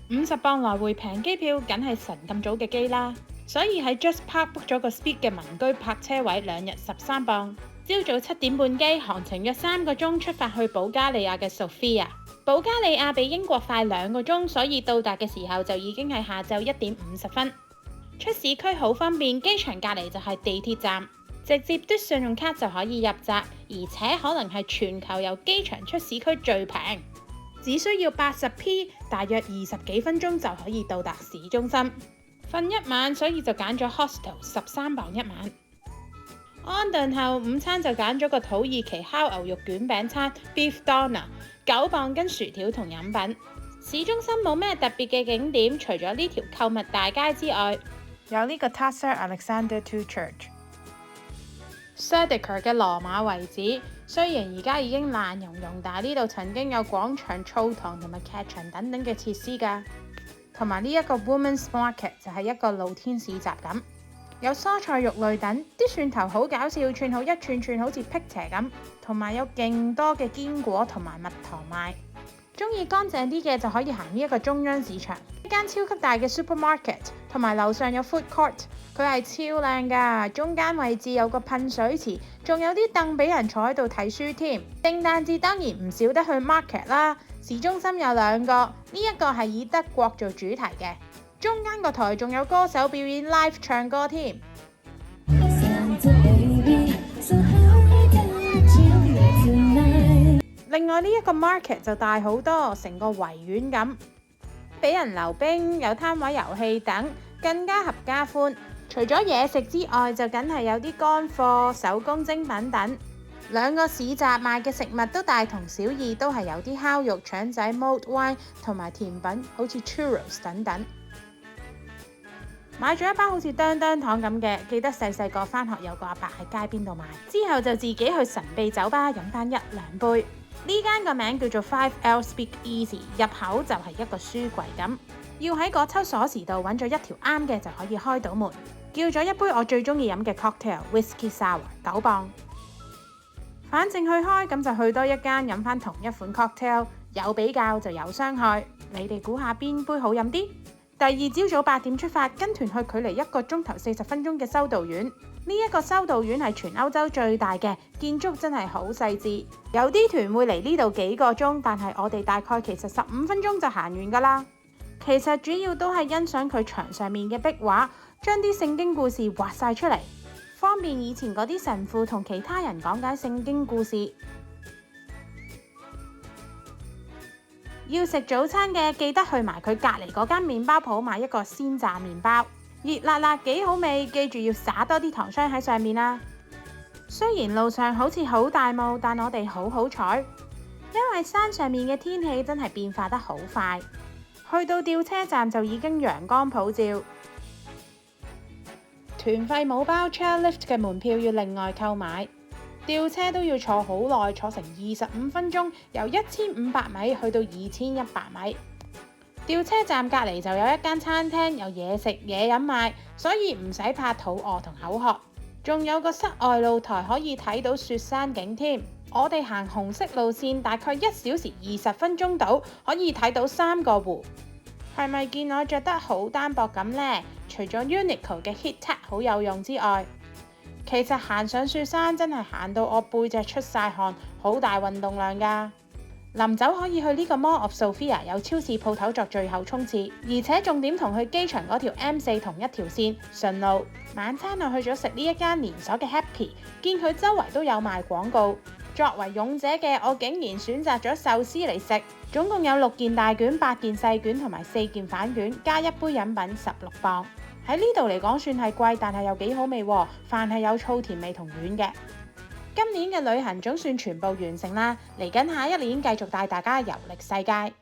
50磅來回平機票，梗係神咁早嘅機啦。所以喺 JustPark book 咗個 Speed 嘅民居泊車位，2日13磅。朝早7點半機，航程約3個鐘，出發去保加利亞嘅 Sofia。保加利亞比英國快2個鐘，所以到達嘅時候就已經係下晝1點50分。出市區好方便，機場隔離就係地鐵站，直接嘟信用卡就可以入閘，而且可能係全球由機場出市區最平，只需要80p，大約20幾分鐘就可以到達市中心。瞓一晚，所以就揀咗 hostel， 13磅一晚。安頓後午餐就揀咗個土耳其烤牛肉卷餅餐 Beef Doner， 9磅跟薯條同飲品。市中心冇咩特別嘅景點，除咗呢條購物大街之外，有呢個 Taser Alexander II Church、Serdiker 嘅羅馬遺址。雖然而家已經爛溶溶，但係呢度曾經有廣場、澡堂同埋劇場等等嘅設施㗎。同埋呢一個 Women's Market 就係一個露天市集咁，有蔬菜肉類等，啲蒜頭好搞笑，串好一串串好似辟邪咁，同埋有勁多嘅堅果同埋蜜糖賣。中意乾淨啲嘅就可以行呢一個中央市場，一間超級大嘅 supermarket， 同埋樓上有 food court， 佢係超靚㗎，中間位置有個噴水池，仲有啲凳俾人坐喺度睇書添。聖誕節當然唔少得去 market 啦，市中心有2個，呢一個係以德國做主題嘅，中間個台仲有歌手表演 live 唱歌添。另外呢一個 market 就大好多，成個維園咁，俾人溜冰，有攤位遊戲等，更加合家歡。除咗嘢食之外，就梗係有啲乾貨、手工精品等。2個市集賣嘅食物都大同小異，都係有啲烤肉、腸仔、mulled wine 同埋甜品，好似 churros 等等。買咗一包好似叮叮糖咁嘅，記得細個返學有個阿伯喺街邊度買，之後就自己去神秘酒吧飲返1-2杯。呢間個名叫做 5L Speak Easy， 入口就係一個書櫃咁，要喺嗰抽鎖匙度揾咗一條啱嘅就可以開到門。叫咗一杯我最中意飲嘅 cocktail Whisky Sour， 9磅。反正去開咁就去多一間飲返同一款 cocktail， 有比較就有傷害。你哋估下邊杯好飲啲？第二朝早8點出發，跟團去距離1個鐘頭40分鐘嘅修道院。呢一個修道院係全歐洲最大嘅，建築真係好細緻。有啲團會嚟呢度幾個鐘，但係我哋大概其實15分鐘就行完㗎啦。其實主要都係欣賞佢牆上面嘅壁畫，將啲聖經故事畫晒出嚟，方便以前嗰啲神父同其他人講解聖經故事。要食早餐嘅，記得去埋佢隔離嗰間麵包鋪買一個鮮炸麵包，熱辣辣幾好味，記住要灑多啲糖霜喺上面啦。雖然路上好似好大霧，但我哋好好彩，因為山上面嘅天氣真係變化得好快。去到吊車站就已經陽光普照。團費冇包 chairlift 嘅門票要另外購買。吊車都要坐好耐，坐成25分鐘，由1500米去到2100米。吊車站隔離就有一間餐廳，有嘢食嘢飲賣，所以唔使怕肚餓同口渴。仲有個室外露台可以睇到雪山景添。我哋行紅色路線，大概1小時20分鐘到，可以睇到3個湖。係咪見我着得好單薄咁呢？除咗 Uniqlo 嘅 Heat Tech 好有用之外，其實行上雪山真係行到我背脊出晒汗，好大運動量㗎。臨走可以去呢個 Mall of Sofia， 有超市鋪頭作最後衝刺，而且重點同去機場嗰條 M4 同一條線，順路。晚餐我去咗食呢一間連鎖嘅 Happy， 見佢周圍都有賣廣告。作為勇者嘅我，竟然選擇咗壽司嚟食，總共有6件大卷、8件細卷同埋4件反卷，加一杯飲品16磅。喺呢度嚟講算係貴，但係又幾好味喎，飯係有醋甜味同軟嘅。今年嘅旅行總算全部完成啦，嚟緊下一年繼續帶大家遊歷世界。